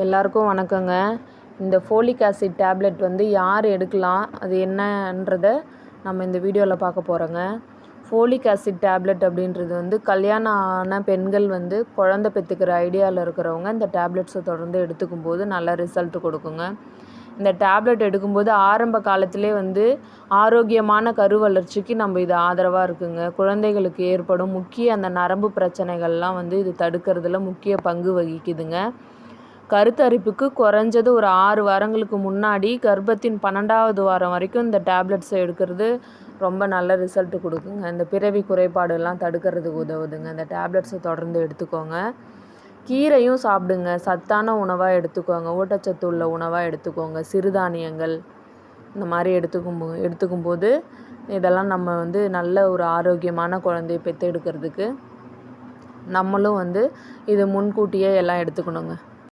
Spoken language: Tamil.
எல்லாருக்கும் வணக்கங்க. இந்த ஃபோலிக் ஆசிட் டேப்லெட் வந்து யார் எடுக்கலாம், அது என்னன்றத நம்ம இந்த வீடியோவில் பார்க்க போகிறோங்க. ஃபோலிக் ஆசிட் டேப்லெட் அப்படின்றது வந்து கல்யாணம் ஆன பெண்கள் வந்து குழந்தை பெற்றுக்கிற ஐடியாவில் இருக்கிறவங்க இந்த டேப்லெட்ஸை தொடர்ந்து எடுத்துக்கும் போது நல்ல ரிசல்ட் கொடுக்குங்க. இந்த டேப்லெட் எடுக்கும்போது ஆரம்ப காலத்திலே வந்து ஆரோக்கியமான கரு வளர்ச்சிக்கு நம்ம இது ஆதரவாக இருக்குங்க. குழந்தைகளுக்கு ஏற்படும் முக்கிய அந்த நரம்பு பிரச்சனைகள்லாம் வந்து இது தடுக்கிறதுல முக்கிய பங்கு வகிக்குதுங்க. கருத்தரிப்புக்கு குறைஞ்சது ஒரு 6 வாரங்களுக்கு முன்னாடி கர்ப்பத்தின் 12வது வாரம் வரைக்கும் இந்த டேப்லெட்ஸை எடுக்கிறது ரொம்ப நல்ல ரிசல்ட் கொடுக்குங்க. இந்த பிறவி குறைபாடெல்லாம் தடுக்கிறதுக்கு உதவுதுங்க. இந்த டேப்லெட்ஸை தொடர்ந்து எடுத்துக்கோங்க. கீரையும் சாப்பிடுங்க. சத்தான உணவாக எடுத்துக்கோங்க. ஊட்டச்சத்து உள்ள உணவாக எடுத்துக்கோங்க. சிறுதானியங்கள் இந்த மாதிரி எடுத்துக்கும்போது இதெல்லாம் நம்ம வந்து நல்ல ஒரு ஆரோக்கியமான குழந்தையை பெற்றெடுக்கிறதுக்கு நம்மளும் வந்து இது முன்கூட்டியே எல்லாம் எடுத்துக்கணுங்க.